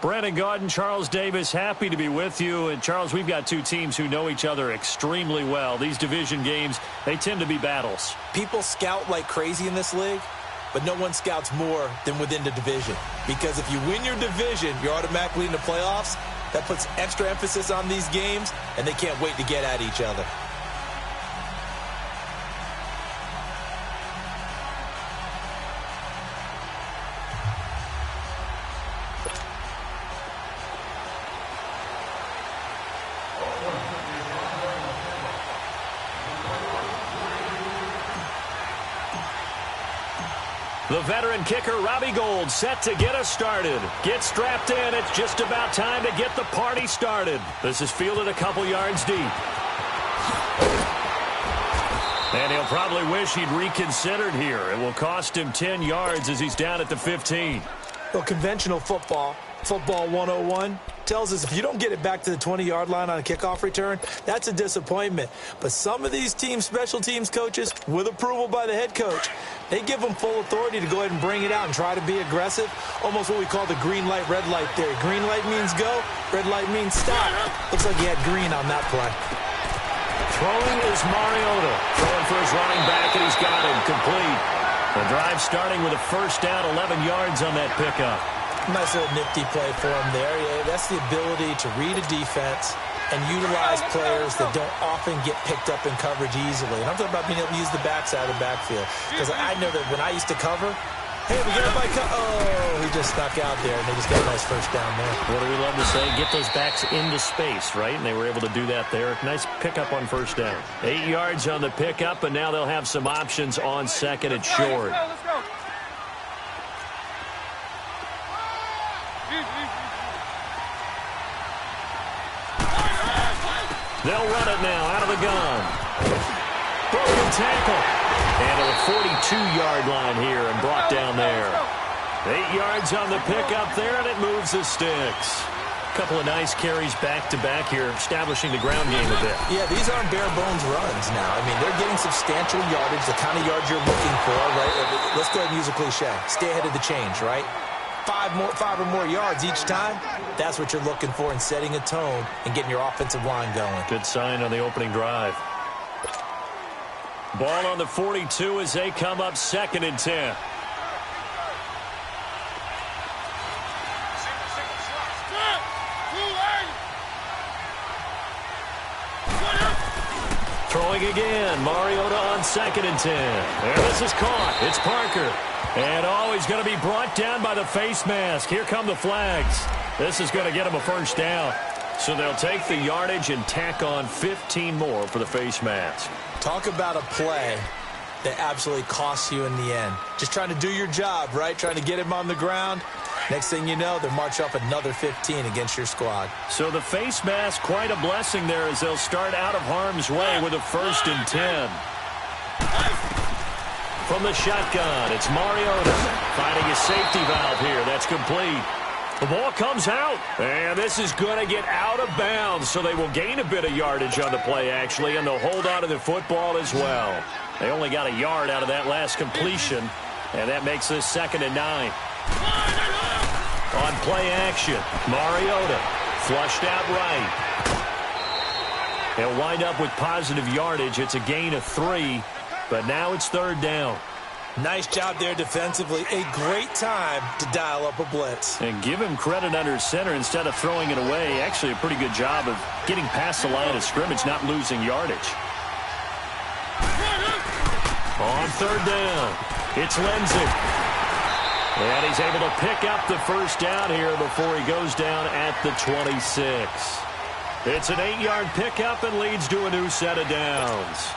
Brandon Gaudin, Charles Davis, happy to be with you. And, Charles, we've got two teams who know each other extremely well. These division games, they tend to be battles. People scout like crazy in this league, but no one scouts more than within the division. Because if you win your division, you're automatically in the playoffs. That puts extra emphasis on these games, and they can't wait to get at each other. The veteran kicker, Robbie Gould, set to get us started. Get strapped in. It's just about time to get the party started. This is fielded a couple yards deep. And he'll probably wish he'd reconsidered here. It will cost him 10 yards as he's down at the 15. Well, conventional football 101, tells us if you don't get it back to the 20-yard line on a kickoff return, that's a disappointment. But some of these teams, special teams coaches, with approval by the head coach, they give them full authority to go ahead and bring it out and try to be aggressive, almost what we call the green light, red light theory. Green light means go, red light means stop. Looks like he had green on that play. Throwing is Mariota. Throwing for his running back, and he's got him complete. The drive starting with a first down, 11 yards on that pickup. Nice little nifty play for him there. Yeah, that's the ability to read a defense and utilize players that don't often get picked up in coverage easily. And I'm talking about being able to use the backside of the backfield. Because I know that when I used to cover, hey, we get everybody oh, he just snuck out there, and they just got a nice first down there. What do we love to say? Get those backs into space, right? And they were able to do that there. Nice pickup on first down. 8 yards on the pickup, and now they'll have some options on second and short. Let's go. They'll run it now out of the gun. Broken tackle. And to the 42-yard line here and brought down there. 8 yards on the pickup there, and it moves the sticks. A couple of nice carries back-to-back here, establishing the ground game a bit. Yeah, these aren't bare-bones runs now. I mean, they're getting substantial yardage, the kind of yards you're looking for, right? Let's go ahead and use a cliche. Stay ahead of the change, right? Five or more yards each time, that's what you're looking for in setting a tone and getting your offensive line going. Good sign on the opening drive. Ball on the 42 as they come up 2nd and 10. Throwing again. Mariota on 2nd and 10. And this is caught. It's Parker. And he's going to be brought down by the face mask. Here come the flags. This is going to get him a first down. So they'll take the yardage and tack on 15 more for the face mask. Talk about a play that absolutely costs you in the end. Just trying to do your job, right? Trying to get him on the ground. Next thing you know, they'll march up another 15 against your squad. So the face mask, quite a blessing there as they'll start out of harm's way with a 1st and 10. From the shotgun, it's Mariota finding a safety valve here. That's complete. The ball comes out, and this is going to get out of bounds, so they will gain a bit of yardage on the play, actually, and they'll hold on to the football as well. They only got a yard out of that last completion, and that makes this 2nd and 9. On play action, Mariota flushed out right. They'll wind up with positive yardage. It's a gain of 3. But now it's 3rd down. Nice job there defensively. A great time to dial up a blitz. And give him credit under center instead of throwing it away. Actually a pretty good job of getting past the line of scrimmage, not losing yardage. On 3rd down, it's Lindsey. And he's able to pick up the first down here before he goes down at the 26. It's an 8-yard pickup and leads to a new set of downs.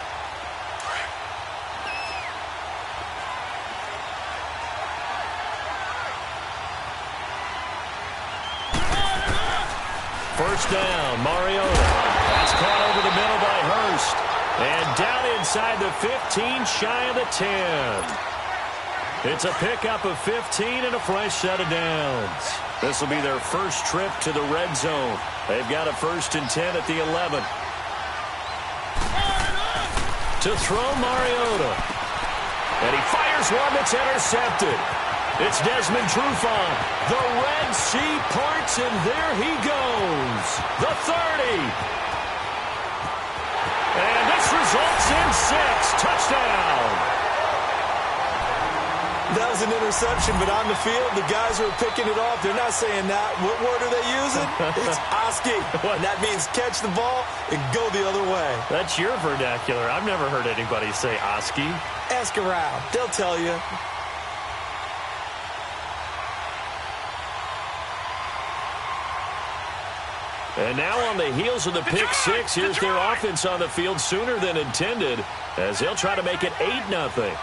First down, Mariota. That's caught over the middle by Hurst. And down inside the 15, shy of the 10. It's a pickup of 15 and a fresh set of downs. This will be their first trip to the red zone. They've got a 1st and 10 at the 11. To throw Mariota. And he fires one that's intercepted. It's Desmond Trufant. The Red Sea parts, and there he goes. The 30. And this results in 6. Touchdown. That was an interception, but on the field, the guys who are picking it off, they're not saying that. What word are they using? It's Oski. And that means catch the ball and go the other way. That's your vernacular. I've never heard anybody say Oski. Ask around. They'll tell you. And now on the heels of the pick six, here's their offense on the field sooner than intended as they'll try to make it 8-0.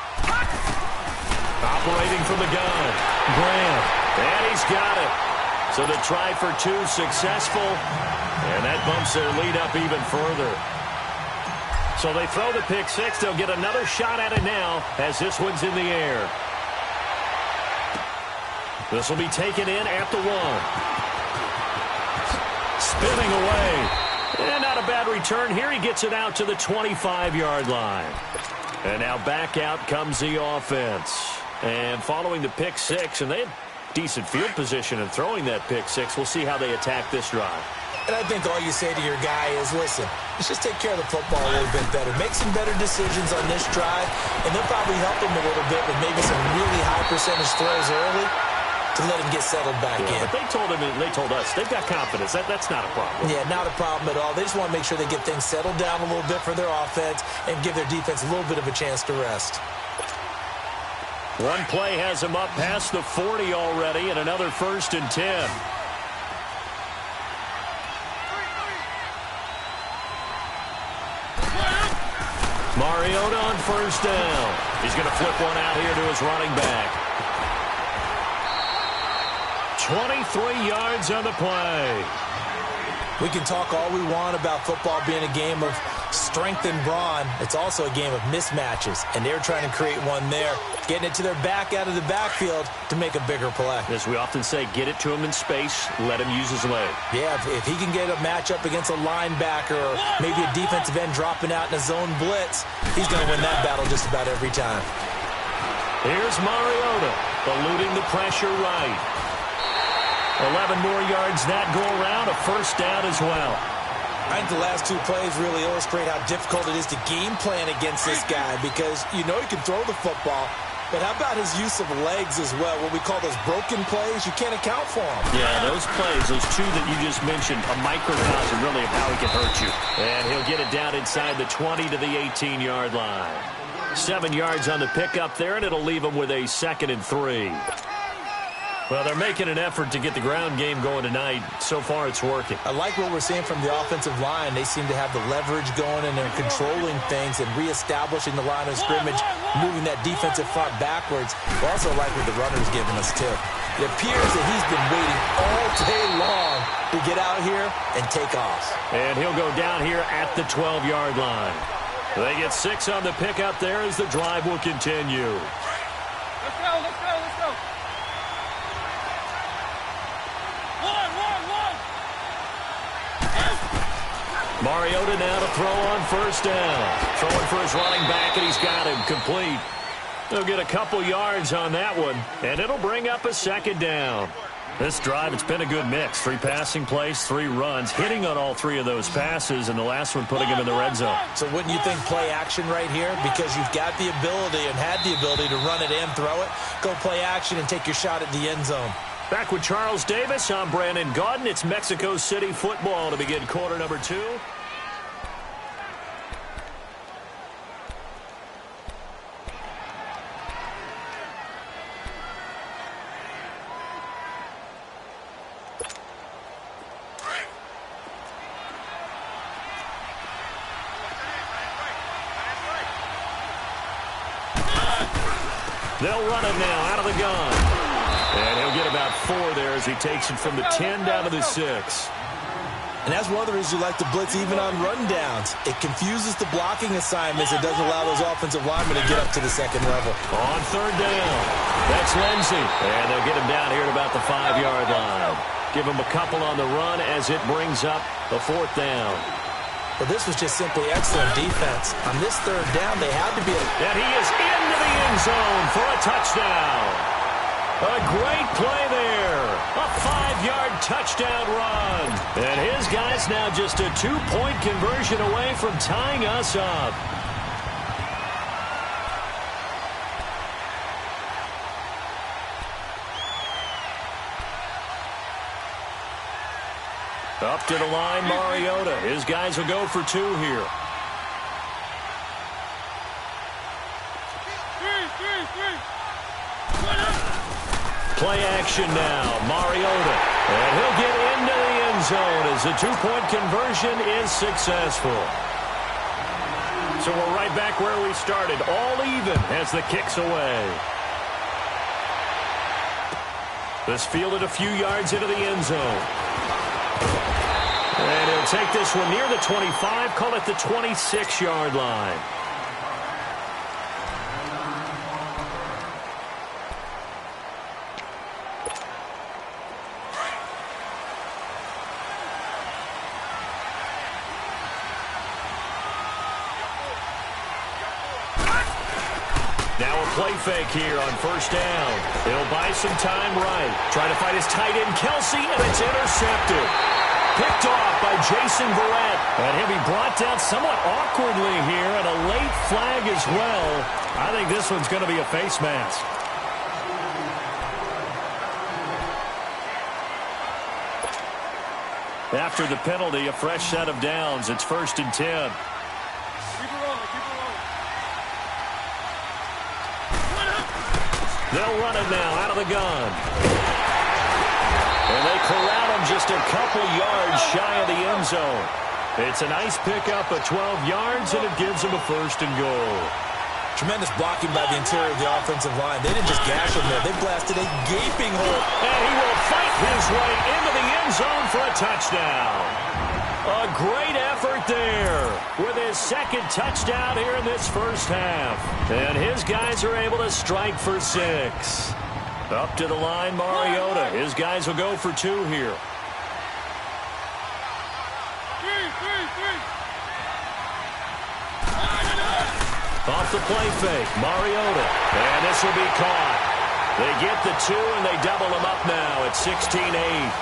Operating from the gun, Graham, and he's got it. So the try for 2 successful, and that bumps their lead up even further. So they throw the pick six. They'll get another shot at it now as this one's in the air. This will be taken in at the 1. Spinning away. And not a bad return here. He gets it out to the 25-yard line. And now back out comes the offense. And following the pick six, and they had decent field position in throwing that pick six. We'll see how they attack this drive. And I think all you say to your guy is, listen, let's just take care of the football a little bit better. Make some better decisions on this drive, and they'll probably help him a little bit with maybe some really high percentage throws early to let him get settled back in. But they told us they've got confidence. That's not a problem. Yeah, not a problem at all. They just want to make sure they get things settled down a little bit for their offense and give their defense a little bit of a chance to rest. One play has him up past the 40 already, and another 1st and 10. Mariota on 1st down. He's going to flip one out here to his running back. 23 yards on the play. We can talk all we want about football being a game of strength and brawn. It's also a game of mismatches, and they're trying to create one there, getting it to their back out of the backfield to make a bigger play. As we often say, get it to him in space, let him use his leg. Yeah, if he can get a matchup against a linebacker or maybe a defensive end dropping out in a zone blitz, he's going to win that battle just about every time. Here's Mariota, eluding the pressure right. 11 more yards that go around, a 1st down as well. I think the last 2 plays really illustrate how difficult it is to game plan against this guy because you know he can throw the football, but how about his use of legs as well? What we call those broken plays, you can't account for them. Yeah, those plays, those 2 that you just mentioned, a microcosm really of how he can hurt you. And he'll get it down inside the 20 to the 18-yard line. 7 yards on the pickup there, and it'll leave him with a 2nd and 3. Well, they're making an effort to get the ground game going tonight. So far, it's working. I like what we're seeing from the offensive line. They seem to have the leverage going, and they're controlling things and reestablishing the line of scrimmage, moving that defensive front backwards. We also like what the runner's giving us, too. It appears that he's been waiting all day long to get out here and take off. And he'll go down here at the 12-yard line. They get 6 on the pickup there as the drive will continue. Let's go, let's go, let's go. Mariota now to throw on 1st down. Throwing for his running back, and he's got him complete. They'll get a couple yards on that one, and it'll bring up a 2nd down. This drive, it's been a good mix. 3 passing plays, 3 runs, hitting on all 3 of those passes, and the last one putting him in the red zone. So wouldn't you think play action right here? Because you've got the ability and had the ability to run it and throw it. Go play action and take your shot at the end zone. Back with Charles Davis, I'm Brandon Gaudin. It's Mexico City football to begin quarter number 2. They'll run it now out of the gun. And he'll get about 4 there as he takes it from the 10 down to the 6. And that's one of the reasons you like to blitz even on rundowns. It confuses the blocking assignments. It doesn't allow those offensive linemen to get up to the 2nd level. On 3rd down, that's Lindsey. And they'll get him down here at about the 5-yard line. Give him a couple on the run as it brings up the 4th down. Well, this was just simply excellent defense. On this 3rd down, they had to be... And he is into the end zone for a touchdown. A great play there. A 5-yard touchdown run. And his guys now just a 2-point conversion away from tying us up. Up to the line, Mariota. His guys will go for 2 here. Play action now, Mariota. And he'll get into the end zone as the 2-point conversion is successful. So we're right back where we started, all even as the kick's away. This fielded a few yards into the end zone. And he'll take this one near the 25, call it the 26-yard line. Now a play fake here on first down. He'll buy some time right. Try to fight his tight end, Kelsey, and it's intercepted. Picked off by Jason Verrett. And he'll be brought down somewhat awkwardly here, and a late flag as well. I think this one's going to be a face mask. After the penalty, a fresh set of downs. It's 1st and 10. Keep it rolling, keep it rolling. They'll run it now out of the gun. And they corral him just a couple yards shy of the end zone. It's a nice pickup of 12 yards, and it gives him a 1st and goal. Tremendous blocking by the interior of the offensive line. They didn't just gash him there. They blasted a gaping hole. And he will fight his way into the end zone for a touchdown. A great effort there with his 2nd touchdown here in this first half. And his guys are able to strike for 6. Up to the line, Mariota. His guys will go for 2 here. Off the play fake, Mariota. And this will be caught. They get the 2, and they double him up now at 16-8.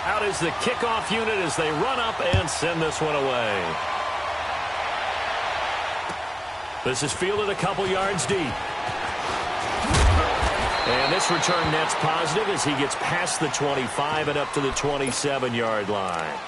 Out is the kickoff unit as they run up and send this one away. This is fielded a couple yards deep. And this return net's positive as he gets past the 25 and up to the 27-yard line.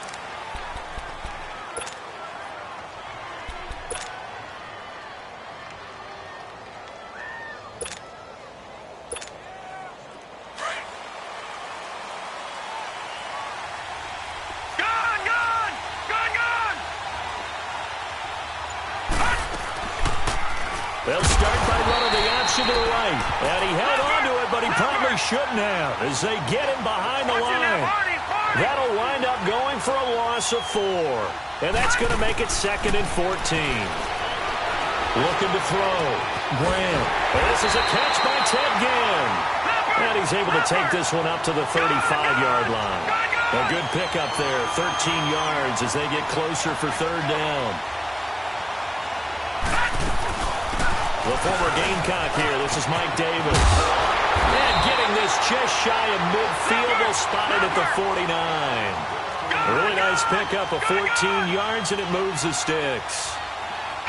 They'll start by running the option to the right. And he held on to it, but he probably shouldn't have as they get him behind the line. That'll wind up going for a loss of 4. And that's going to make it 2nd and 14. Looking to throw. Graham. And this is a catch by Ted Ginn. And he's able to take this one up to the 35-yard line. A good pickup there, 13 yards as they get closer for 3rd down. The former Gamecock here. This is Mike Davis. And getting this just shy of midfield. They'll spot it at the 49. A really nice pickup of 14 yards, and it moves the sticks.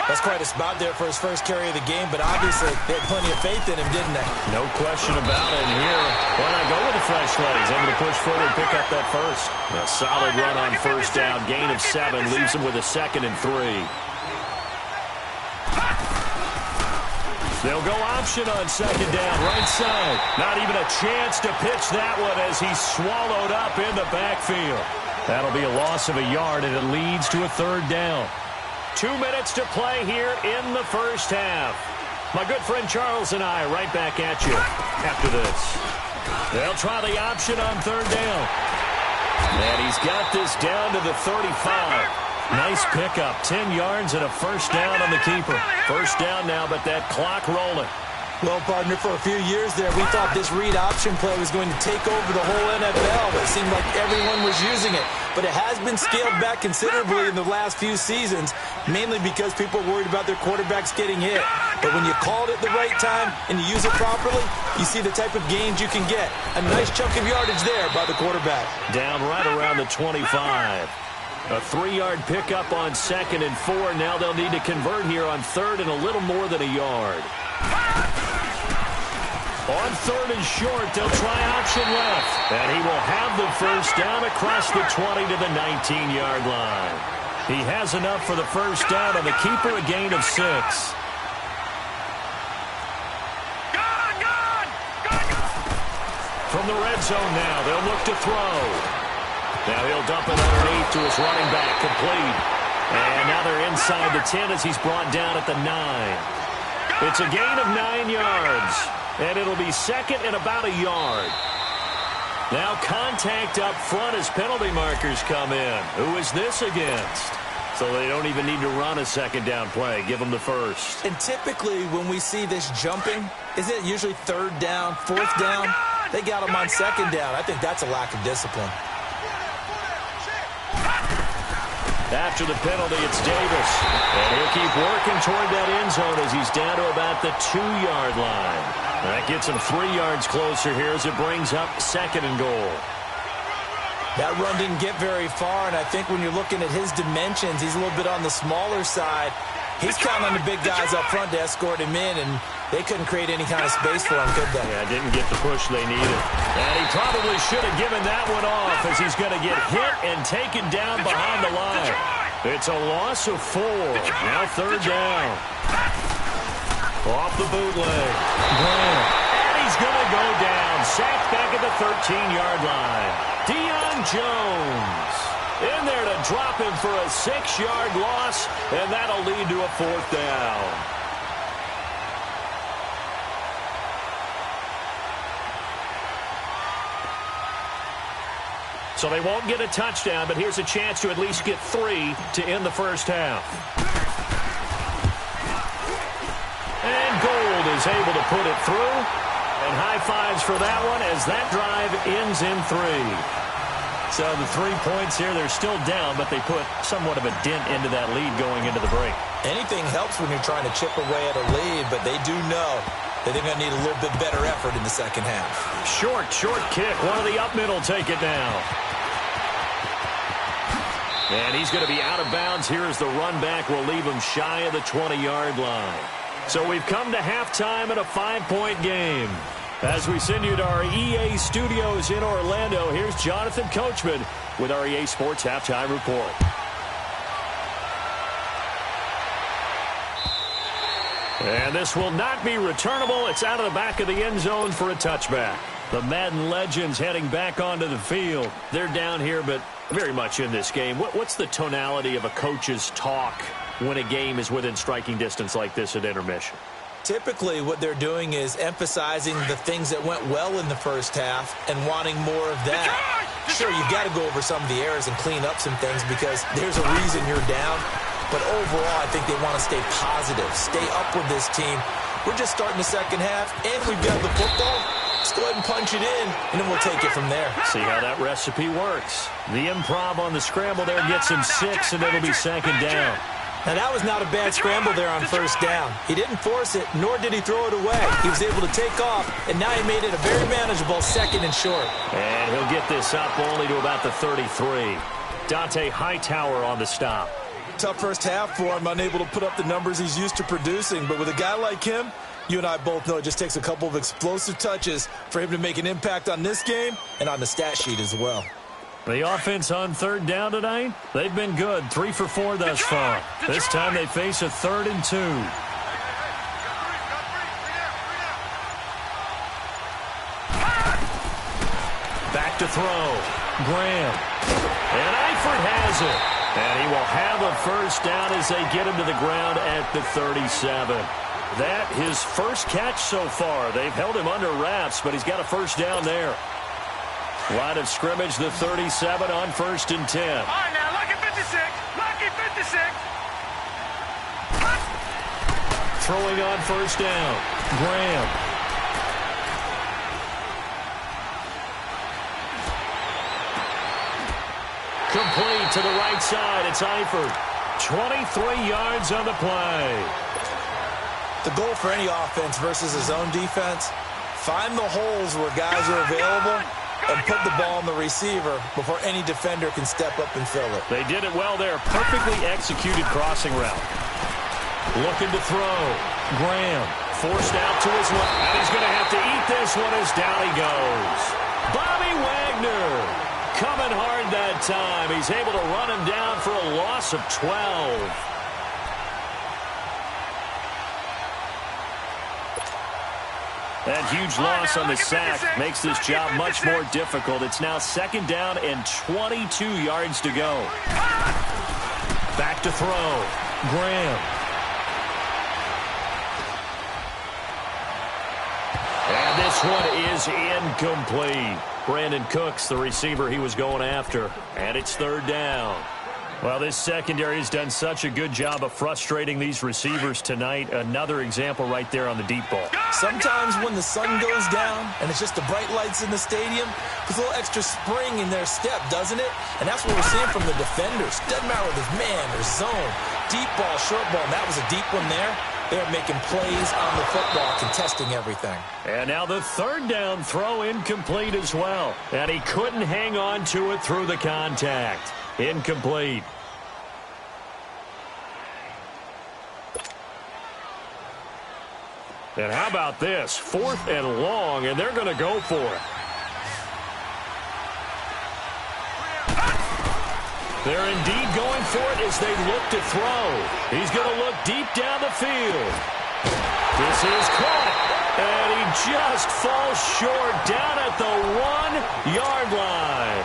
That's quite a spot there for his first carry of the game, but obviously they had plenty of faith in him, didn't they? No question about it. And here, why not go with the fresh legs? Able to push forward, pick up that first. A solid run on first down. Gain of 7 leaves him with a 2nd and 3. They'll go option on 2nd down, right side. Not even a chance to pitch that one as he's swallowed up in the backfield. That'll be a loss of a yard, and it leads to a 3rd down. 2 minutes to play here in the first half. My good friend Charles and I right back at you after this. They'll try the option on 3rd down. And he's got this down to the 35. Nice pickup, 10 yards and a first down on the keeper. First down now, but that clock rolling. Well, partner, for a few years there, we thought this read option play was going to take over the whole NFL, but it seemed like everyone was using it. but it has been scaled back considerably in the last few seasons, mainly because people are worried about their quarterbacks getting hit. But when you call it at the right time and you use it properly, you see the type of gains you can get. A nice chunk of yardage there by the quarterback. Down right around the 25. A 3-yard pickup on 2nd and 4. Now they'll need to convert here on 3rd and a little more than a yard. On 3rd and short, they'll try option left. And he will have the first down across the 20 to the 19-yard line. He has enough for the first down on the keeper, a gain of 6. From the red zone now, they'll look to throw. Now he'll dump it underneath to his running back, complete. And now they're inside the 10 as he's brought down at the 9. It's a gain of 9 yards, and it'll be 2nd and about a yard. Now contact up front as penalty markers come in. Who is this against? So they don't even need to run a 2nd down play. Give them the first. And typically when we see this jumping, isn't it usually 3rd down, 4th down? They got him on 2nd down. I think that's a lack of discipline. After the penalty, it's Davis. And he'll keep working toward that end zone as he's down to about the 2-yard line. That gets him 3 yards closer here as it brings up 2nd and goal. That run didn't get very far, and I think when you're looking at his dimensions, he's a little bit on the smaller side. He's counting on the big guys up front to escort him in, and they couldn't create any kind of space for him, could they? Yeah, didn't get the push they needed. And he probably should have given that one off as he's going to get hit and taken down behind the line. It's a loss of 4. Now 3rd down. Off the bootleg. Graham. And he's going to go down. Sacked back at the 13-yard line. Deion Jones in there to drop him for a 6-yard loss, and that'll lead to a 4th down. So they won't get a touchdown, but here's a chance to at least get 3 to end the first half. And Gold is able to put it through. And high fives for that one as that drive ends in 3. So the 3 points here, they're still down, but they put somewhat of a dent into that lead going into the break. Anything helps when you're trying to chip away at a lead, but they do know that they're going to need a little bit better effort in the second half. Short kick. One of the up middle take it down. And he's going to be out of bounds here as the run back will leave him shy of the 20-yard line. So we've come to halftime in a 5-point game. As we send you to our EA studios in Orlando, here's Jonathan Coachman with our EA Sports Halftime Report. And this will not be returnable. It's out of the back of the end zone for a touchback. The Madden legends heading back onto the field. They're down here, but very much in this game. What's the tonality of a coach's talk when a game is within striking distance like this at intermission? Typically, what they're doing is emphasizing the things that went well in the first half and wanting more of that. Sure, you've got to go over some of the errors and clean up some things because there's a reason you're down. But overall, I think they want to stay positive, stay up with this team. We're just starting the second half, and we've got the football. Let's go ahead and punch it in, and then we'll take it from there. See how that recipe works. The improv on the scramble there gets him 6, and it'll be 2nd down. Now, that was not a bad scramble there on first down. He didn't force it, nor did he throw it away. He was able to take off, and now he made it a very manageable 2nd and short. And he'll get this up only to about the 33. Dante Hightower on the stop. Tough first half for him, unable to put up the numbers he's used to producing. But with a guy like him, you and I both know it just takes a couple of explosive touches for him to make an impact on this game and on the stat sheet as well. The offense on 3rd down tonight, they've been good. 3 for 4 thus far. This time they face a 3rd and 2. Back to throw. Graham. And Eifert has it. And he will have a first down as they get him to the ground at the 37. That his first catch so far. They've held him under wraps, but he's got a first down there. Line of scrimmage, the 37 on 1st and 10. All right, now, lucky 56. Lucky 56. Throwing on 1st down. Graham. out to the right side. It's Eifert. 23 yards on the play. The goal for any offense versus his own defense, find the holes where guys are available and put the ball on the receiver before any defender can step up and fill it. They did it well there. Perfectly executed crossing route. Looking to throw. Graham forced out to his left. And he's going to have to eat this one as down he goes. Bobby Wagner coming hard that time. He's able to run him down for a loss of 12. That huge loss on the sack makes this job much more difficult. It's now 2nd down and 22 yards to go. Back to throw. Graham. And this one is incomplete. Brandon Cooks, the receiver he was going after. And it's 3rd down. Well, this secondary has done such a good job of frustrating these receivers tonight. Another example right there on the deep ball. Sometimes when the sun goes down and it's just the bright lights in the stadium, puts a little extra spring in their step, doesn't it? And that's what we're seeing from the defenders. Doesn't matter whether it's man or zone, deep ball, short ball, and that was a deep one there. They're making plays on the football, contesting everything. And now the 3rd down throw incomplete as well. And he couldn't hang on to it through the contact. Incomplete. And how about this? 4th and long, and they're going to go for it. They're indeed going for it as they look to throw. He's going to look deep down the field. This is caught, and he just falls short down at the 1-yard line.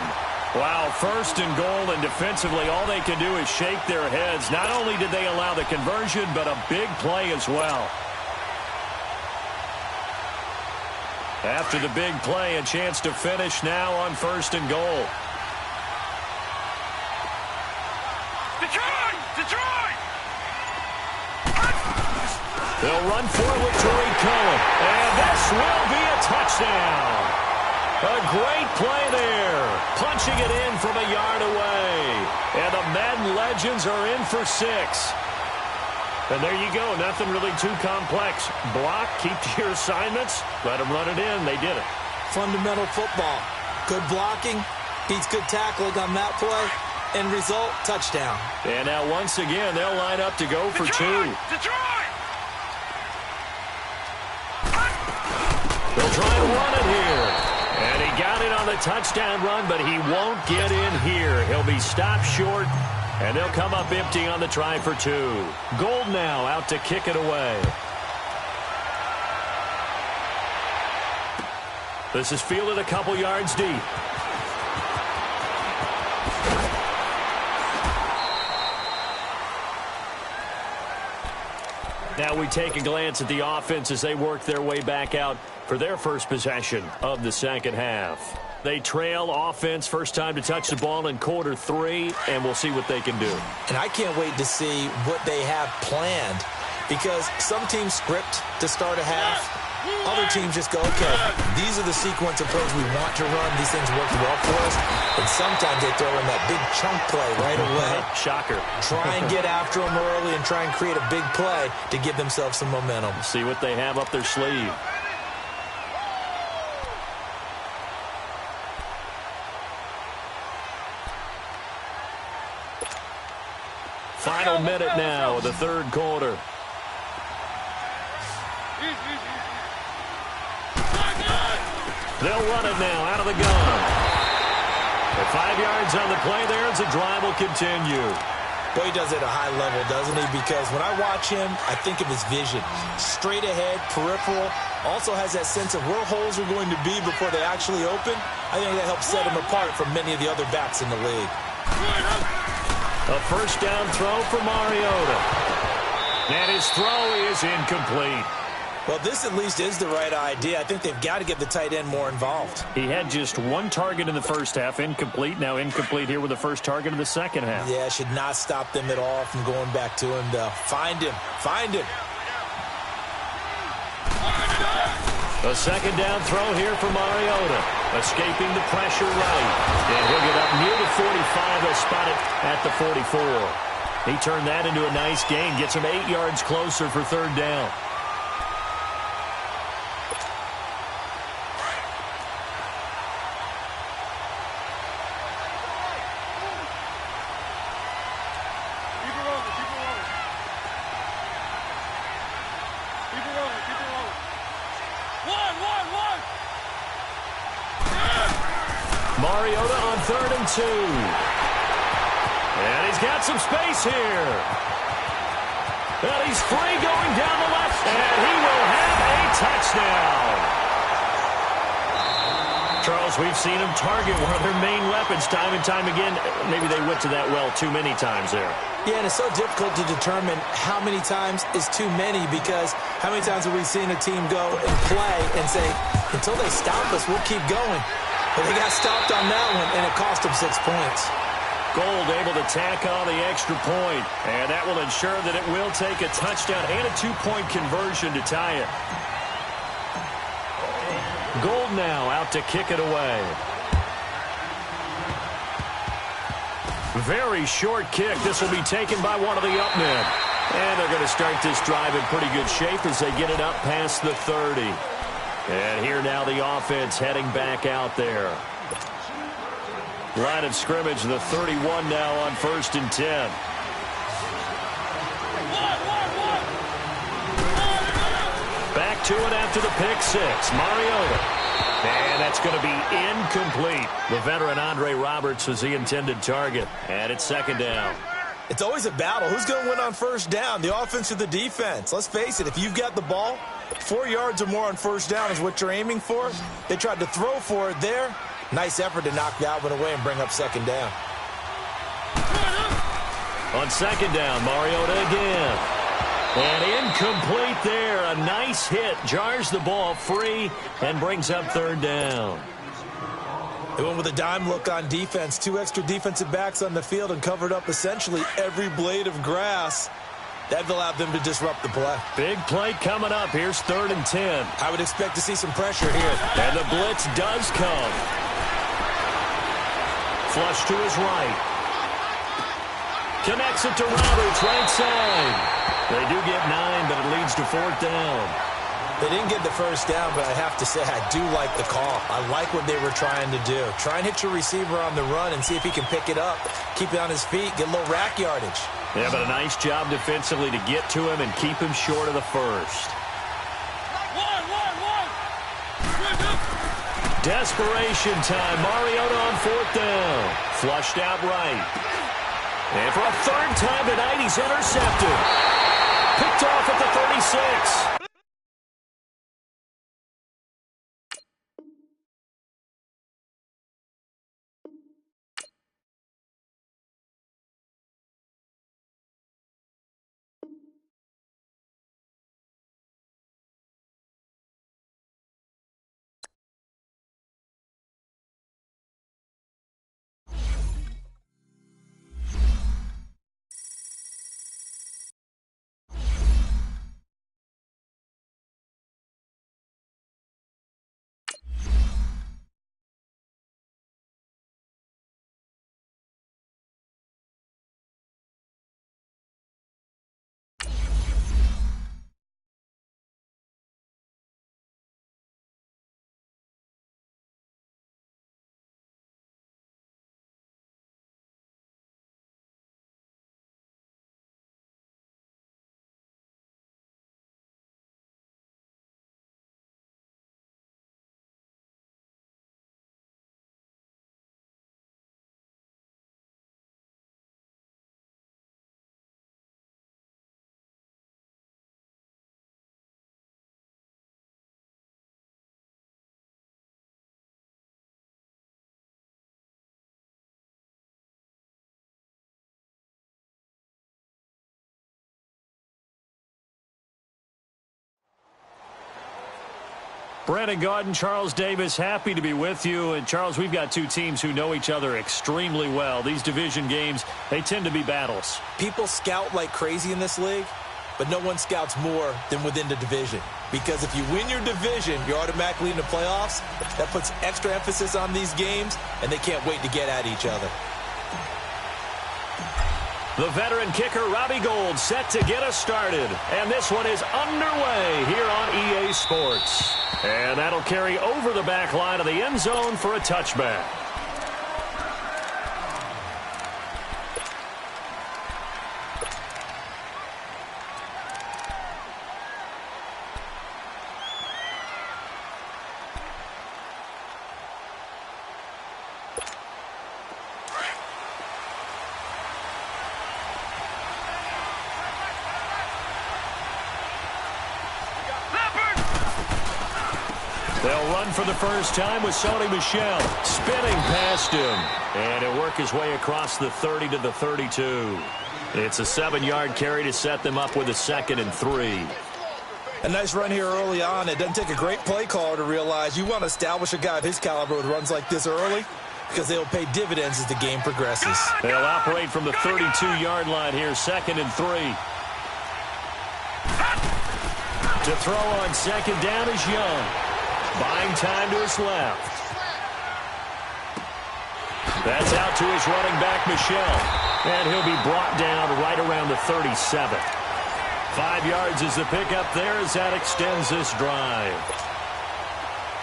Wow, 1st and goal, and defensively all they can do is shake their heads. Not only did they allow the conversion, but a big play as well. After the big play, a chance to finish now on 1st and goal. Detroit! They'll run for it with Tariq Cohen. And this will be a touchdown. A great play there. Punching it in from a yard away. And the Madden legends are in for 6. And there you go. Nothing really too complex. Block, keep to your assignments, let them run it in. They did it. Fundamental football. Good blocking, beats good tackling on that play. End result, touchdown. And now once again, they'll line up to go for 2. Detroit! They'll try to run it here. And he got it on the touchdown run, but he won't get in here. He'll be stopped short, and they'll come up empty on the try for 2. Gold now out to kick it away. This is fielded a couple yards deep. Now we take a glance at the offense as they work their way back out for their first possession of the 2nd half. They trail offense, first time to touch the ball in quarter 3, and we'll see what they can do. And I can't wait to see what they have planned, because some teams script to start a half. Other teams just go, okay, these are the sequence of plays we want to run. These things work well for us. And sometimes they throw in that big chunk play right away. Shocker. Try and get after them early and try and create a big play to give themselves some momentum. See what they have up their sleeve. Final minute now of the 3rd quarter. They'll run it now out of the gun. At 5 yards on the play there as the drive will continue. Boy, he does it at a high level, doesn't he? Because when I watch him, I think of his vision. Straight ahead, peripheral. Also has that sense of where holes are going to be before they actually open. I think that helps set him apart from many of the other backs in the league. A first down throw for Mariota. And his throw is incomplete. Well, this at least is the right idea. I think they've got to get the tight end more involved. He had just 1 target in the first half, incomplete. Now incomplete here with the first target in the 2nd half. Yeah, should not stop them at all from going back to him, though. Find him. Find him. A 2nd down throw here for Mariota. Escaping the pressure right. And he'll get up near the 45. They'll spot it at the 44. He turned that into a nice gain. Gets him 8 yards closer for third down. Mariota on 3rd and 2. And he's got some space here. And he's free going down the left. And he will have a touchdown. Charles, we've seen him target one of their main weapons time and time again. Maybe they went to that well too many times there. Yeah, and it's so difficult to determine how many times is too many, because how many times have we seen a team go and play and say, until they stop us, we'll keep going. But they got stopped on that one, and it cost them 6 points. Gold able to tack on the extra point, and that will ensure that it will take a touchdown and a 2-point conversion to tie it. Gold now out to kick it away. Very short kick. This will be taken by one of the up men. And they're going to start this drive in pretty good shape as they get it up past the 30. And here now the offense heading back out there. Line of scrimmage, the 31 now on 1st and 10. Back to it after the pick six. Mariota. And that's going to be incomplete. The veteran Andre Roberts was the intended target. And it's 2nd down. It's always a battle. Who's going to win on 1st down, the offense or the defense? Let's face it, if you've got the ball, 4 yards or more on 1st down is what you're aiming for. They tried to throw for it there. Nice effort to knock that one away and bring up 2nd down. On 2nd down, Mariota again. And incomplete there. A nice hit. Jars the ball free and brings up 3rd down. They went with a dime look on defense. 2 extra defensive backs on the field and covered up essentially every blade of grass. That allowed them to disrupt the play. Big play coming up. Here's 3rd and 10. I would expect to see some pressure here. And the blitz does come. Flush to his right. Connects it to Roberts, right side. They do get 9, but it leads to 4th down. They didn't get the 1st down, but I have to say I do like the call. I like what they were trying to do. Try and hit your receiver on the run and see if he can pick it up. Keep it on his feet, get a little rack yardage. Yeah, but a nice job defensively to get to him and keep him short of the 1st. Desperation time. Mariota on 4th down. Flushed out right. And for a 3rd time tonight, he's intercepted. Picked off at the 36. Brandon Gaudin, Charles Davis, happy to be with you. And, Charles, we've got 2 teams who know each other extremely well. These division games, they tend to be battles. People scout like crazy in this league. but no one scouts more than within the division. Because if you win your division, you're automatically in the playoffs. That puts extra emphasis on these games, and they can't wait to get at each other. The veteran kicker, Robbie Gould, set to get us started. And this one is underway here on EA Sports. And that'll carry over the back line of the end zone for a touchback. They'll run for the first time with Sony Michel spinning past him. And he'll work his way across the 30 to the 32. It's a 7-yard carry to set them up with a 2nd and 3. A nice run here early on. It doesn't take a great play caller to realize you want to establish a guy of his caliber with runs like this early, because they'll pay dividends as the game progresses. They'll operate from the 32-yard line here, 2nd and 3. To throw on 2nd down is Young. Buying time to his left. That's out to his running back, Michel. And he'll be brought down right around the 37. 5 yards is the pickup there as that extends this drive.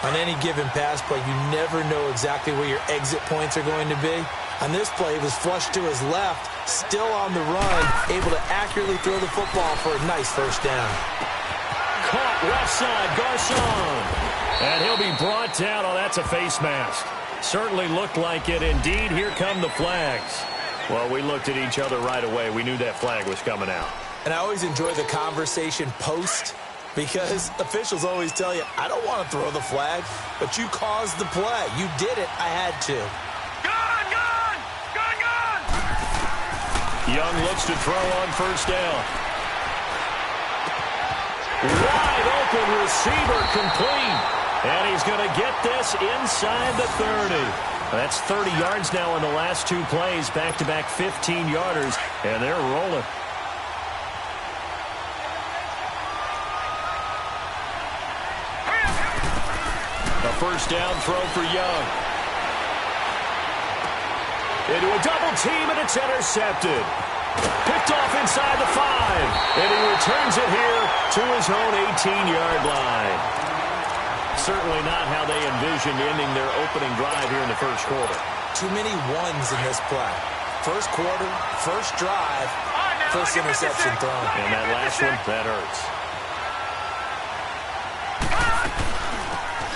On any given pass play, you never know exactly where your exit points are going to be. On this play, he was flushed to his left, still on the run, able to accurately throw the football for a nice first down. Caught left side, Garcon. And he'll be brought down. Oh, that's a face mask. Certainly looked like it. Indeed, here come the flags. Well, we looked at each other right away. We knew that flag was coming out. And I always enjoy the conversation post, because officials always tell you, I don't want to throw the flag, but you caused the play. You did it. I had to. Gone, gone! Gone, gone! Young looks to throw on first down. Wide open receiver, complete. And he's going to get this inside the 30. That's 30 yards now in the last 2 plays, back-to-back 15-yarders, and they're rolling. A first down throw for Young. Into a double team, and it's intercepted. Picked off inside the 5, and he returns it here to his own 18-yard line. Certainly not how they envisioned ending their opening drive here in the first quarter. Too many ones in this play. First quarter, first drive, first interception thrown. And that last one, that hurts.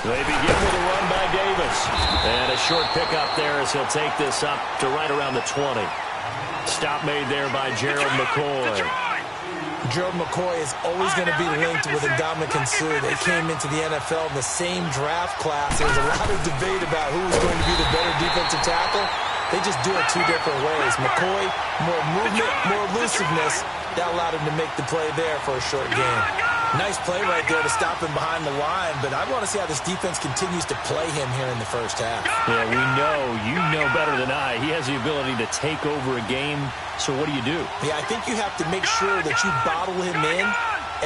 They begin with a run by Davis. And a short pickup there as he'll take this up to right around the 20. Stop made there by Gerald McCoy. Gerald McCoy is always going to be linked with Ndamukong Suh. They came into the NFL in the same draft class. There was a lot of debate about who was going to be the better defensive tackle. They just do it 2 different ways. McCoy, more movement, more elusiveness. That allowed him to make the play there for a short game. Nice play right there to stop him behind the line, but I want to see how this defense continues to play him here in the first half. Yeah, we know. You know better than I. He has the ability to take over a game, so what do you do? Yeah, I think you have to make sure that you bottle him in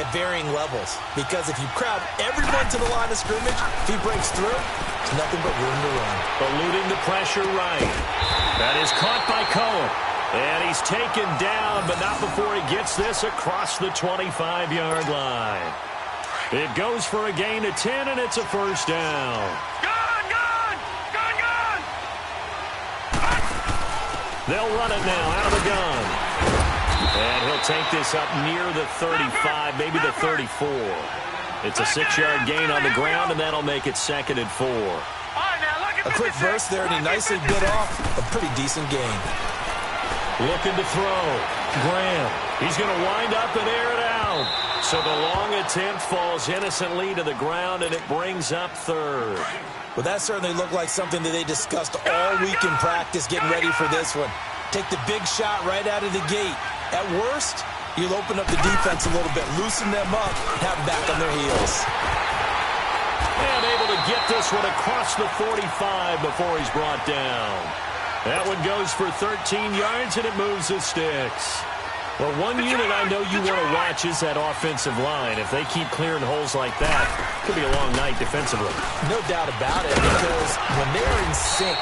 at varying levels, because if you crowd everyone to the line of scrimmage, if he breaks through, it's nothing but room to run. Eluding the pressure right. That is caught by Cohen. And he's taken down, but not before he gets this across the 25-yard line. It goes for a gain of 10, and it's a first down. Gone, gone! Gone, gone! They'll run it now out of the gun. And he'll take this up near the 35, maybe the 34. It's a 6-yard gain on the ground, and that'll make it 2nd and 4. A quick burst there, and he nicely bit off a pretty decent gain. Looking to throw. Graham. He's going to wind up and air it out. So the long attempt falls innocently to the ground, and it brings up 3rd. Well, that certainly looked like something that they discussed all week in practice, getting ready for this one. Take the big shot right out of the gate. At worst, you'll open up the defense a little bit, loosen them up, have them back on their heels. And able to get this one across the 45 before he's brought down. That one goes for 13 yards, and it moves the sticks. Well, one unit I know you want to watch is that offensive line. If they keep clearing holes like that, it could be a long night defensively. No doubt about it, because when they're in sync,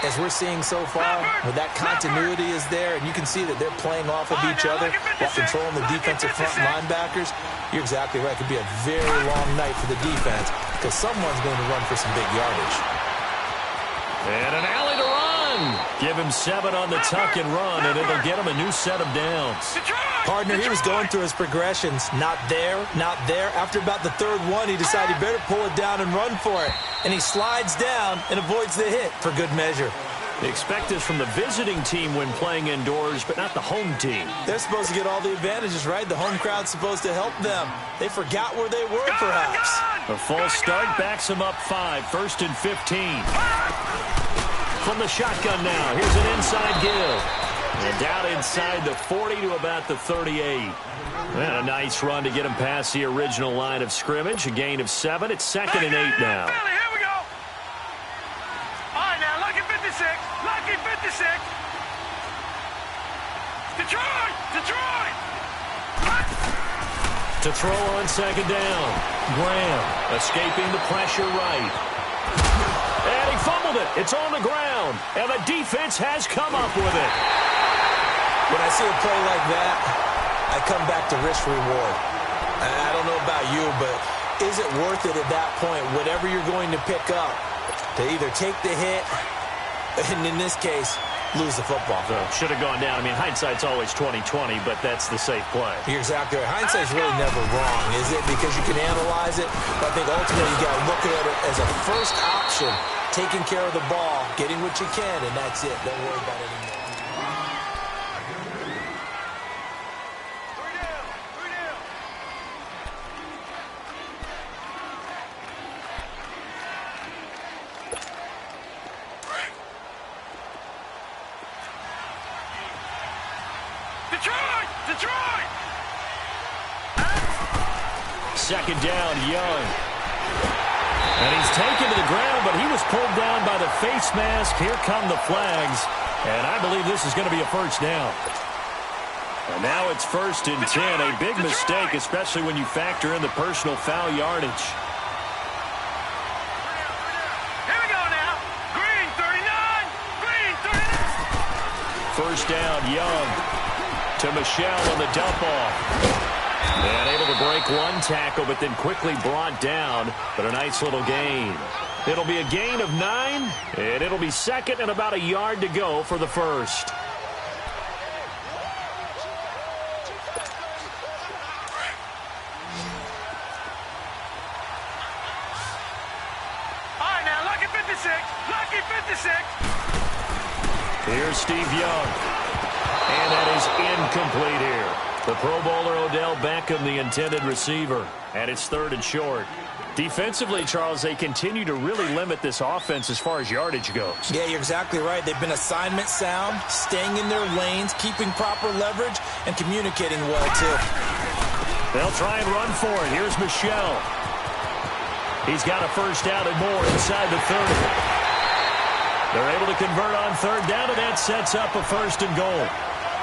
as we're seeing so far, where that continuity is there, and you can see that they're playing off of each other while controlling the defensive front linebackers, you're exactly right. It could be a very long night for the defense because someone's going to run for some big yardage. And an alley to run. Give him 7 on the tuck and run, and it'll get him a new set of downs. Partner, he was going through his progressions. Not there, not there. After about the third one, he decided he better pull it down and run for it. And he slides down and avoids the hit for good measure. They expect this from the visiting team when playing indoors, but not the home team. They're supposed to get all the advantages, right? The home crowd's supposed to help them. They forgot where they were, perhaps. A false start backs them up 5, 1st and 15. From the shotgun now, here's an inside give. And down inside the 40 to about the 38. And a nice run to get him past the original line of scrimmage. A gain of 7. It's 2nd and 8 now. Here we go. All right, now, lucky 56. Lucky 56. Detroit! Detroit! To throw on 2nd down. Graham escaping the pressure right. And he fumbled it. It's on the ground. And the defense has come up with it. When I see a play like that, I come back to risk reward. I don't know about you, but is it worth it at that point, whatever you're going to pick up, to either take the hit, and in this case, lose the football? So should have gone down. I mean, hindsight's always 20/20, but that's the safe play. You're exactly right. Hindsight's really never wrong, is it? Because you can analyze it, but I think ultimately you got to look at it as a first option, taking care of the ball, getting what you can, and that's it. Don't worry about it anymore. Detroit! Detroit! 2nd down, Young. And he's taken to the ground, but he was pulled down by the face mask. Here come the flags. And I believe this is going to be a 1st down. And now it's 1st and 10. A big mistake, especially when you factor in the personal foul yardage. Here we go now. Green 39. Green 39. 1st down, Young. To Michelle on the dump off. And able to break one tackle, but then quickly brought down. But a nice little gain. It'll be a gain of 9, and it'll be 2nd and about a yard to go for the 1st. All right, now, lucky 56. Lucky 56. Here's Steve Young. And that is incomplete here. The Pro Bowler Odell Beckham, the intended receiver. And it's 3rd and short. Defensively, Charles, they continue to really limit this offense as far as yardage goes. Yeah, you're exactly right. They've been assignment sound, staying in their lanes, keeping proper leverage, and communicating well, too. They'll try and run for it. Here's Michelle. He's got a 1st down and more inside the 30. They're able to convert on 3rd down, and that sets up a 1st and goal.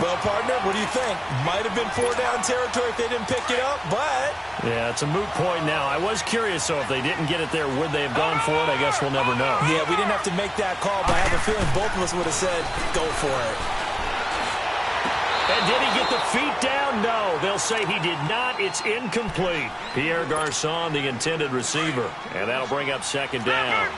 Well, partner, what do you think? Might have been 4-down territory if they didn't pick it up, but... Yeah, it's a moot point now. I was curious, so if they didn't get it there, would they have gone for it? I guess we'll never know. Yeah, we didn't have to make that call, but I have a feeling both of us would have said, go for it. And did he get the feet down? No, they'll say he did not. It's incomplete. Pierre Garçon, the intended receiver. And that'll bring up 2nd down.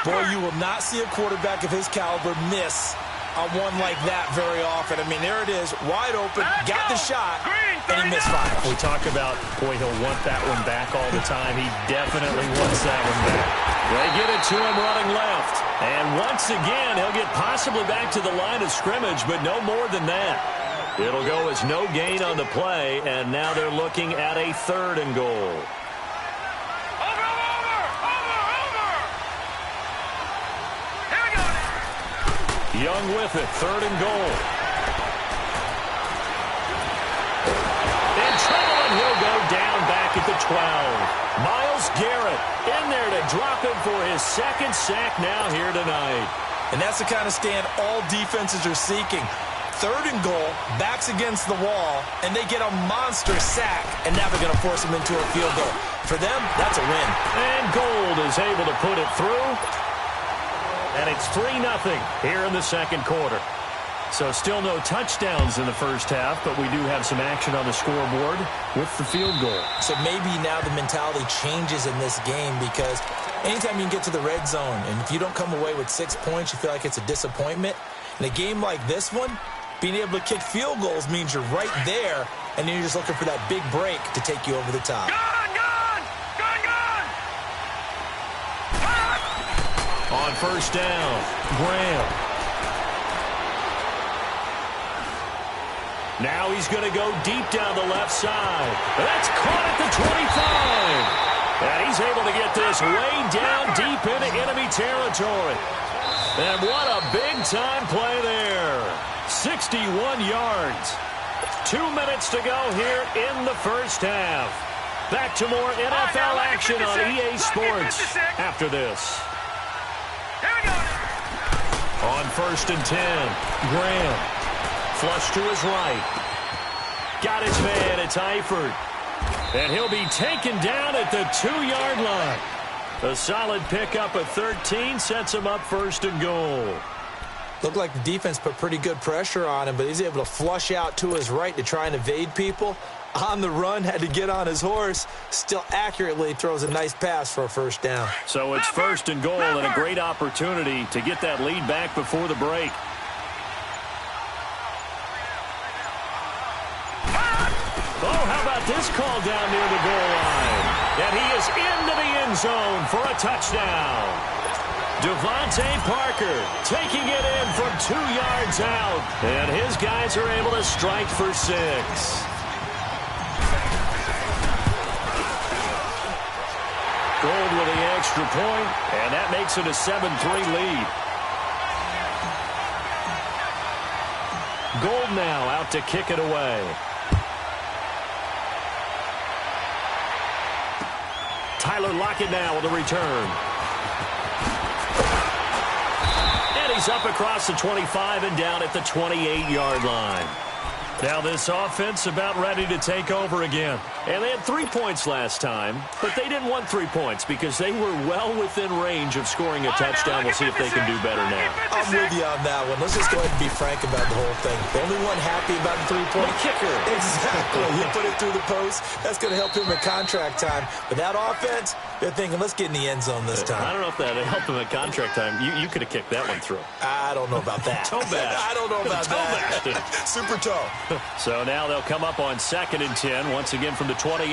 Boy, you will not see a quarterback of his caliber miss on one like that very often. I mean, there it is, wide open, got the shot, and he misfired. We talk about, boy, he'll want that one back all the time. He definitely wants that one back. They get it to him running left. And once again, he'll get possibly back to the line of scrimmage, but no more than that. It'll go as no gain on the play, and now they're looking at a 3rd and goal. Young with it, 3rd and goal. In trouble, and he'll go down back at the 12. Myles Garrett in there to drop him for his 2nd sack now here tonight. And that's the kind of stand all defenses are seeking. 3rd and goal, backs against the wall, and they get a monster sack, and now they're going to force them into a field goal. For them, that's a win. And Gold is able to put it through. And it's 3-0 here in the second quarter. So still no touchdowns in the first half, but we do have some action on the scoreboard with the field goal. So maybe now the mentality changes in this game, because anytime you can get to the red zone, and if you don't come away with 6 points, you feel like it's a disappointment. In a game like this one, being able to kick field goals means you're right there, and then you're just looking for that big break to take you over the top. Gone! On first down, Graham. Now he's going to go deep down the left side. That's caught at the 25. And he's able to get this way down deep into enemy territory. And what a big-time play there. 61 yards. 2 minutes to go here in the first half. Back to more NFL action on EA Sports after this. Here we go. On first and 10, Graham. Flush to his right. Got his man. It's Eifert. And he'll be taken down at the 2-yard line. A solid pickup of 13 sets him up 1st and goal. Looked like the defense put pretty good pressure on him, but he's able to flush out to his right to try and evade people. On the run, had to get on his horse. Still accurately throws a nice pass for a 1st down. So it's 1st and goal and a great opportunity to get that lead back before the break. Oh, how about this call down near the goal line? And he is into the end zone for a touchdown. Devontae Parker taking it in from 2 yards out. And his guys are able to strike for 6. Gold with the extra point, and that makes it a 7-3 lead. Gold now out to kick it away. Tyler Lockett now with a return. And he's up across the 25 and down at the 28-yard line. Now this offense about ready to take over again. And they had 3 points last time, but they didn't want 3 points because they were well within range of scoring a touchdown. We'll see if they can do better now. I'm with you on that one. Let's just go ahead and be frank about the whole thing. The only one happy about the 3-point kicker. Exactly. He put it through the post. That's going to help him in contract time. But that offense, they're thinking, let's get in the end zone this time. I don't know if that helped him at contract time. You could have kicked that one through. I don't know about that. Toe bash. I don't know about that. Super toe. So now they'll come up on 2nd and 10, once again from the 28.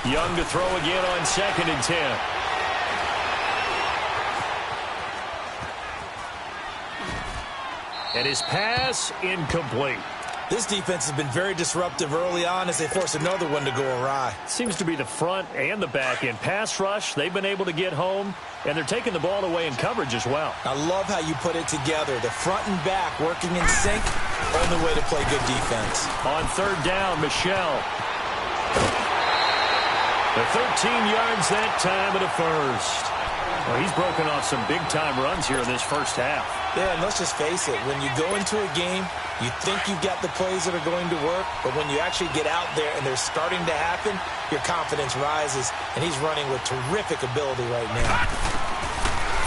Young to throw again on 2nd and 10. And his pass incomplete. This defense has been very disruptive early on as they force another one to go awry. Seems to be the front and the back end. Pass rush, they've been able to get home, and they're taking the ball away in coverage as well. I love how you put it together. The front and back working in sync, only way to play good defense. On 3rd down, Michelle. The 13 yards that time at a 1st. Well, he's broken off some big-time runs here in this first half. Yeah, and let's just face it. When you go into a game, you think you've got the plays that are going to work, but when you actually get out there and they're starting to happen, your confidence rises, and he's running with terrific ability right now.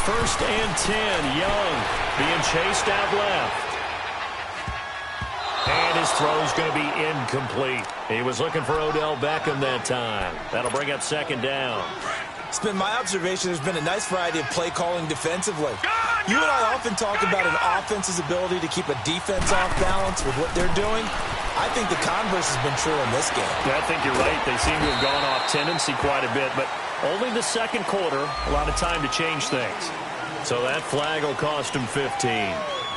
1st and 10, Young being chased out left. And his throw's going to be incomplete. He was looking for Odell Beckham that time. That'll bring up 2nd down. It's been my observation there's been a nice variety of play calling defensively. You and I often talk about an offense's ability to keep a defense off balance with what they're doing. I think the converse has been true in this game. I think you're right. They seem to have gone off tendency quite a bit, but only the second quarter, a lot of time to change things. So that flag will cost him 15.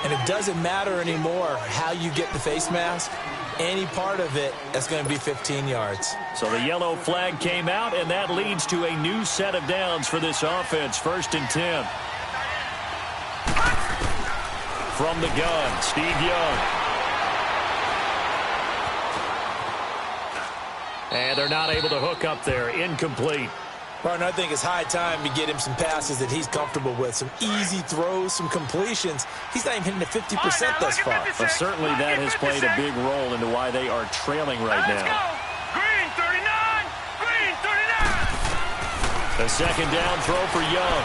And it doesn't matter anymore how you get the face mask. Any part of it, that's going to be 15 yards. So the yellow flag came out, and that leads to a new set of downs for this offense. 1st and 10. From the gun, Steve Young. And they're not able to hook up there. Incomplete. Martin, I think it's high time to get him some passes that he's comfortable with, some easy throws, some completions. He's not even hitting the 50% thus far. Well, certainly that has played a big role into why they are trailing right now. Green 39! Green 39! A second down throw for Young.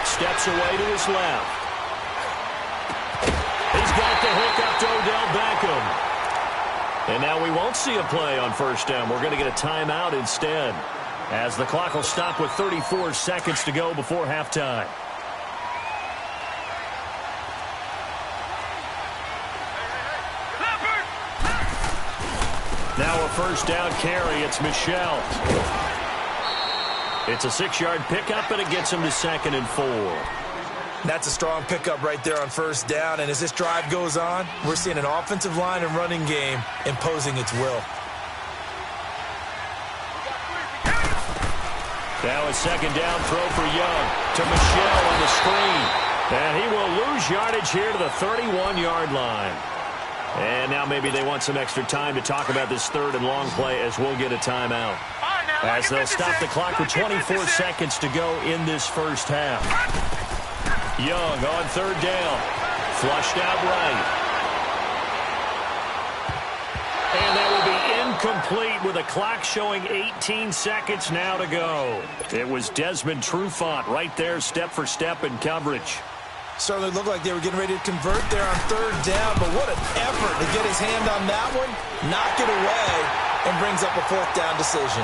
Steps away to his left. He's got the hook up to Odell Beckham. And now we won't see a play on first down. We're going to get a timeout instead, as the clock will stop with 34 seconds to go before halftime. Now a first down carry. It's Michel. It's a 6-yard pickup, and it gets him to 2nd and 4. That's a strong pickup right there on first down. And as this drive goes on, we're seeing an offensive line and running game imposing its will. Now a second down throw for Young to Michel on the screen. And he will lose yardage here to the 31-yard line. And now maybe they want some extra time to talk about this third and long play, as we'll get a timeout, as they'll stop the clock with 24 seconds to go in this first half. Young on third down. Flushed out right. And that will be incomplete with a clock showing 18 seconds now to go. It was Desmond Trufant right there, step for step in coverage. Certainly looked like they were getting ready to convert there on third down, but what an effort to get his hand on that one, knock it away, and brings up a fourth down decision.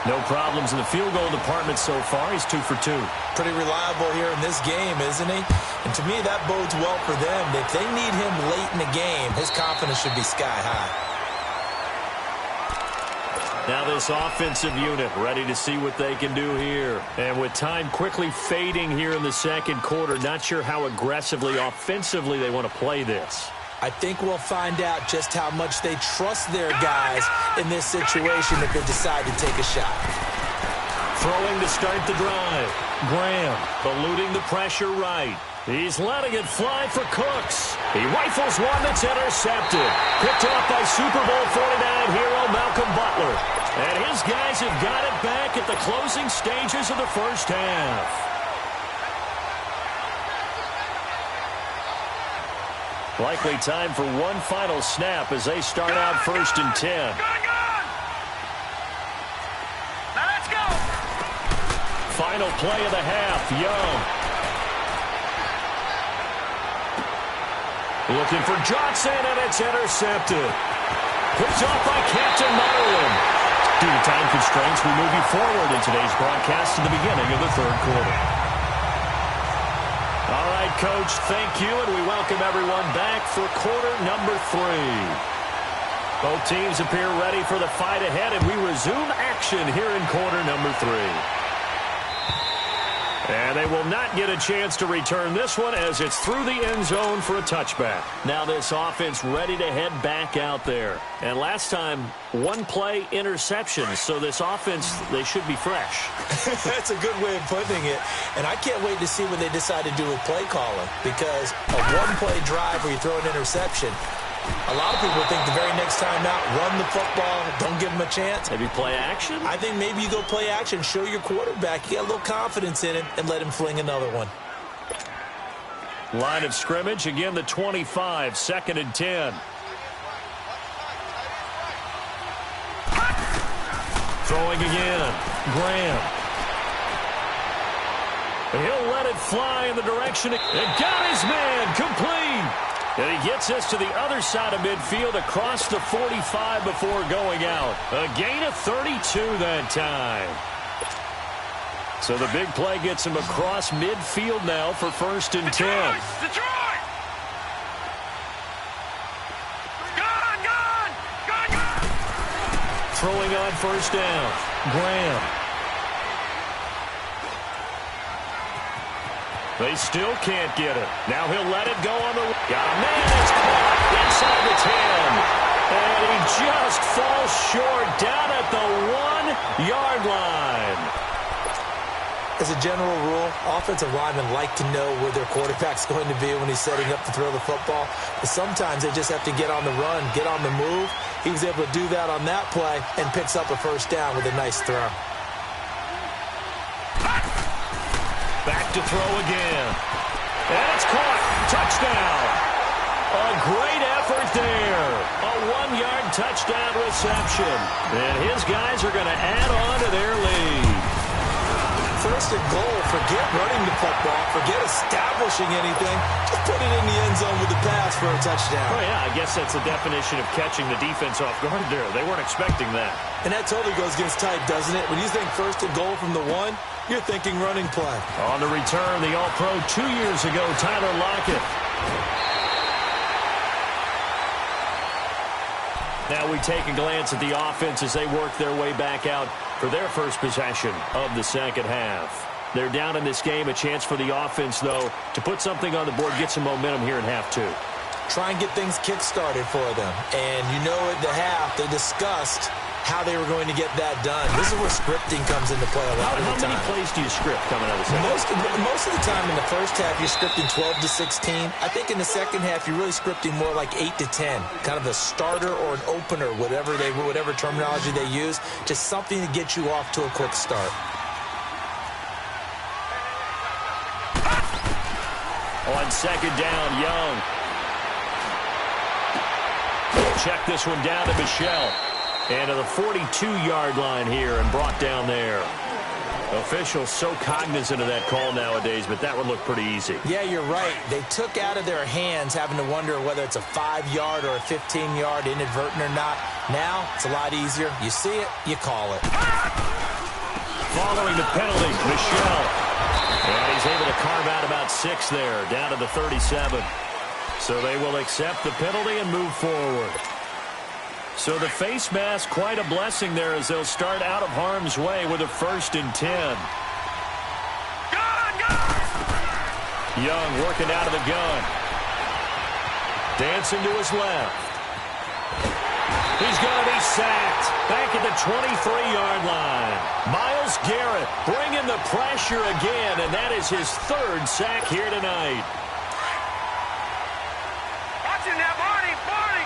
No problems in the field goal department so far. He's 2 for 2. Pretty reliable here in this game, isn't he? And to me, that bodes well for them. If they need him late in the game, his confidence should be sky high. Now this offensive unit ready to see what they can do here. And with time quickly fading here in the second quarter, not sure how aggressively offensively they want to play this. I think we'll find out just how much they trust their guys in this situation if they decide to take a shot. Throwing to start the drive. Graham eluding the pressure right. He's letting it fly for Cooks. He rifles one that's intercepted. Picked off by Super Bowl 49 hero Malcolm Butler. And his guys have got it back at the closing stages of the first half. Likely time for one final snap as they start out 1st and 10. Now let's go. Final play of the half. Young. Looking for Johnson, and it's intercepted. Picked off by Captain Maryland. Due to time constraints, we move you forward in today's broadcast to the beginning of the third quarter. All right, Coach, thank you, and we welcome everyone back for quarter number 3. Both teams appear ready for the fight ahead, and we resume action here in quarter number 3. And they will not get a chance to return this one as it's through the end zone for a touchback. Now this offense ready to head back out there. And last time, one play interception. So this offense, they should be fresh. That's a good way of putting it. And I can't wait to see what they decide to do with play calling. Because a one-play drive where you throw an interception, a lot of people think the very next time out, run the football, don't give him a chance. Maybe play action? I think maybe you go play action, show your quarterback, you got a little confidence in him, and let him fling another one. Line of scrimmage, again the 25, 2nd and 10. Throwing again, Graham. He'll let it fly in the direction. And got his man, complete. And he gets us to the other side of midfield across the 45 before going out. A gain of 32 that time. So the big play gets him across midfield now for 1st and 10. Detroit! Gone! Throwing on first down. Graham. They still can't get it. Now he'll let it go on the... Got a man that's caught inside the 10. And he just falls short down at the 1-yard line. As a general rule, offensive linemen like to know where their quarterback's going to be when he's setting up to throw the football. But sometimes they just have to get on the run, get on the move. He was able to do that on that play and picks up a first down with a nice throw. Back to throw again. And it's caught. Touchdown. A great effort there. A 1-yard touchdown reception. And his guys are going to add on to their lead. First and goal, forget running the football, forget establishing anything. Just put it in the end zone with the pass for a touchdown. Oh, yeah, I guess that's the definition of catching the defense off guard there. They weren't expecting that. And that totally goes against type, doesn't it? When you think first and goal from the 1, you're thinking running play. On the return, the All-Pro 2 years ago, Tyler Lockett. Now we take a glance at the offense as they work their way back out for their first possession of the second half. They're down in this game. A chance for the offense, though, to put something on the board, get some momentum here in half 2. Try and get things kick-started for them. And you know at the half, they discussed how they were going to get that done. This is where scripting comes into play a lot of the time. How many plays do you script coming out of the second? Most of the time in the first half, you're scripting 12 to 16. I think in the second half, you're really scripting more like 8 to 10. Kind of a starter or an opener, whatever terminology they use. Just something to get you off to a quick start. On second down, Young. Check this one down to Michelle. And to the 42-yard line here and brought down there. Officials so cognizant of that call nowadays, but that would look pretty easy. Yeah, you're right. They took out of their hands having to wonder whether it's a 5-yard or a 15-yard inadvertent or not. Now, it's a lot easier. You see it, you call it. Following the penalty, Michelle. And he's able to carve out about 6 there, down to the 37. So they will accept the penalty and move forward. So the face mask, quite a blessing there as they'll start out of harm's way with a 1st and 10. Young working out of the gun. Dancing to his left. He's going to be sacked. Back at the 23-yard line. Myles Garrett bringing the pressure again, and that is his 3rd sack here tonight. Watching that, Barney, Barney.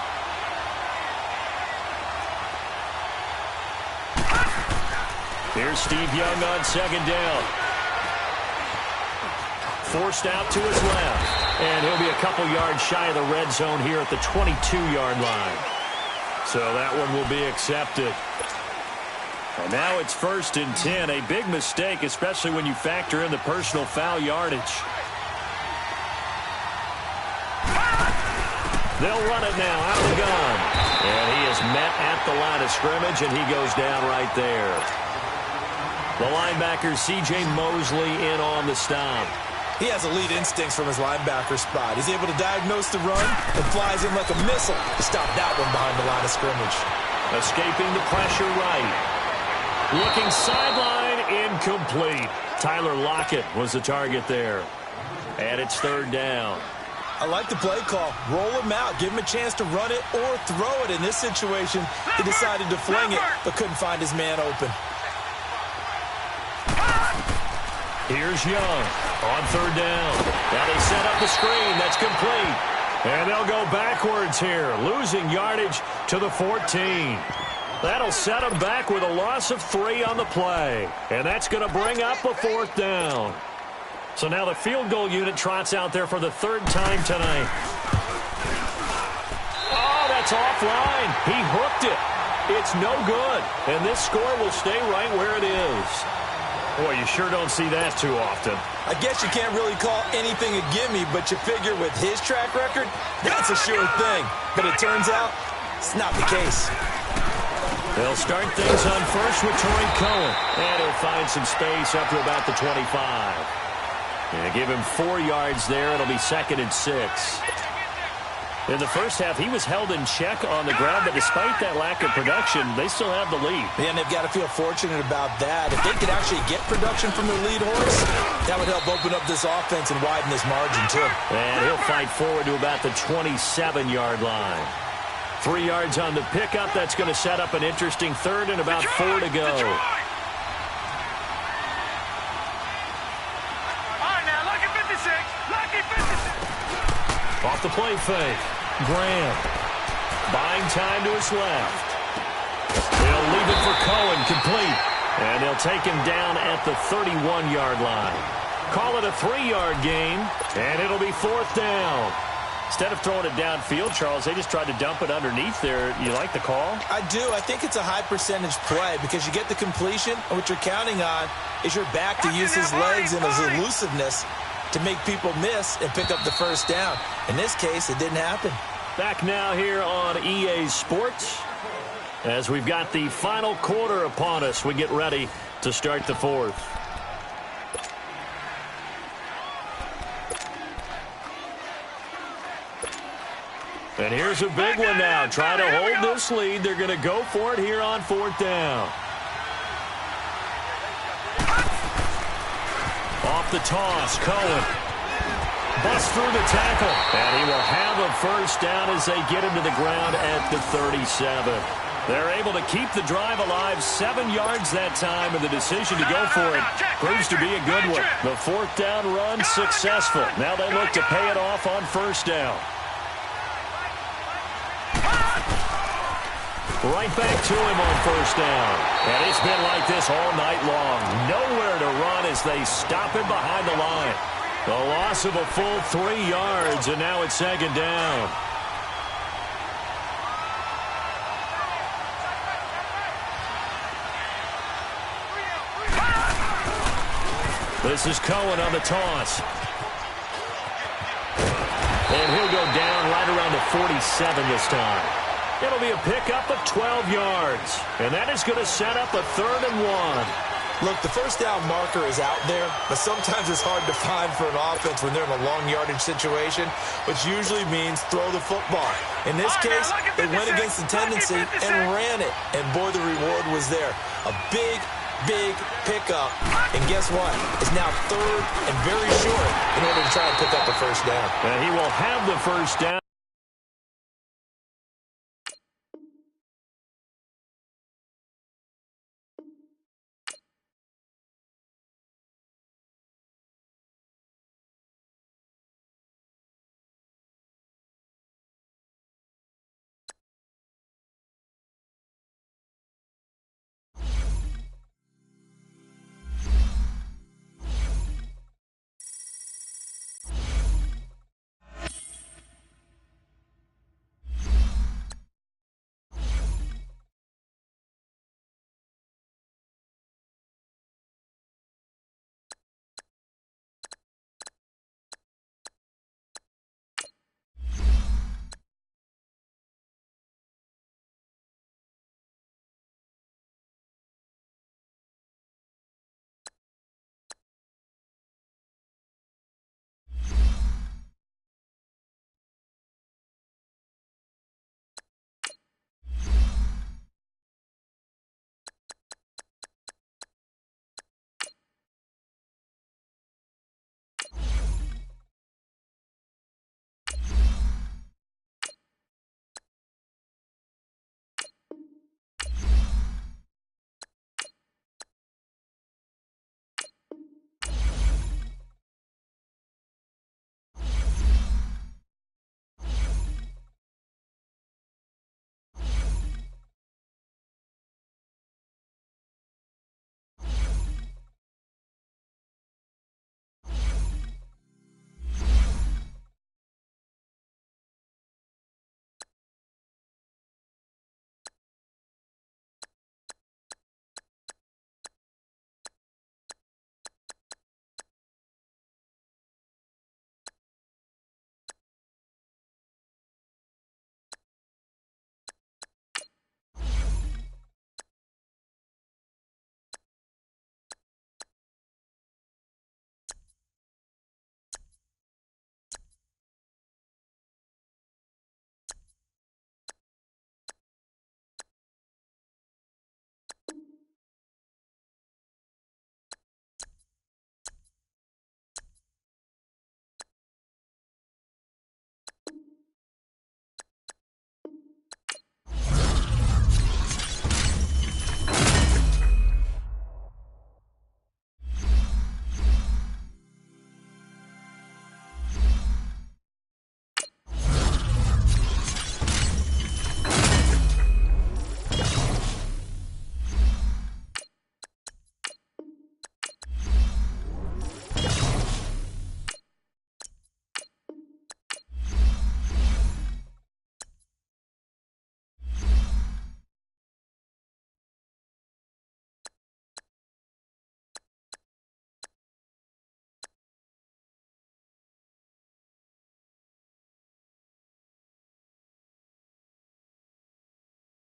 Here's Steve Young on second down. Forced out to his left. And he'll be a couple yards shy of the red zone here at the 22-yard line. So that one will be accepted. And now it's 1st and 10. A big mistake, especially when you factor in the personal foul yardage. They'll run it now out of the gun. And he is met at the line of scrimmage, and he goes down right there. The linebacker, C.J. Mosley, in on the stop. He has elite instincts from his linebacker spot. He's able to diagnose the run and flies in like a missile to stop that one behind the line of scrimmage. Escaping the pressure right. Looking sideline, incomplete. Tyler Lockett was the target there. And it's 3rd down. I like the play call. Roll him out. Give him a chance to run it or throw it. In this situation, he decided to fling it, but couldn't find his man open. Here's Young on 3rd down. Now they set up the screen. That's complete. And they'll go backwards here, losing yardage to the 14. That'll set them back with a loss of 3 on the play. And that's going to bring up a 4th down. So now the field goal unit trots out there for the 3rd time tonight. Oh, that's offline. He hooked it. It's no good. And this score will stay right where it is. Boy, you sure don't see that too often. I guess you can't really call anything a gimme, but you figure with his track record, that's a sure thing. But it turns out, it's not the case. They'll start things on first with Torrey Cohen. And he'll find some space up to about the 25. And give him 4 yards there. It'll be 2nd and 6. In the first half, he was held in check on the ground, but despite that lack of production, they still have the lead. And they've got to feel fortunate about that. If they could actually get production from their lead horse, that would help open up this offense and widen this margin, too. And he'll fight forward to about the 27-yard line. 3 yards on the pickup. That's going to set up an interesting 3rd and about 4 to go. All right, now, lucky 56. Lucky 56. Off the play fake. Graham buying time to his left. They'll leave it for Cohen, complete. And they'll take him down at the 31-yard line. Call it a 3-yard gain, and it'll be 4th down. Instead of throwing it downfield, Charles, they just tried to dump it underneath there. You like the call? I do. I think it's a high-percentage play because you get the completion, and what you're counting on is your back to use his legs and his elusiveness to make people miss and pick up the first down. In this case, it didn't happen. Back now here on EA Sports as we've got the final quarter upon us. We get ready to start the 4th. And here's a big one now. Trying to hold this lead. They're going to go for it here on 4th down. Off the toss, Cohen. Busts through the tackle. And he will have a first down as they get him to the ground at the 37. They're able to keep the drive alive, 7 yards that time, and the decision to go for it proves to be a good one. The 4th down run successful. Now they look to pay it off on first down. Right back to him on first down. And it's been like this all night long. Nowhere to run as they stop him behind the line. The loss of a full 3 yards, and now it's 2nd down. This is Cohen on the toss. And he'll go down right around the 47 this time. It'll be a pickup of 12 yards. And that is going to set up a 3rd and 1. Look, the first down marker is out there, but sometimes it's hard to find for an offense when they're in a long yardage situation, which usually means throw the football. In this case, they went against the tendency and ran it. And boy, the reward was there. A big pickup. And guess what? It's now 3rd and very short in order to try and pick up the first down. And he will have the first down.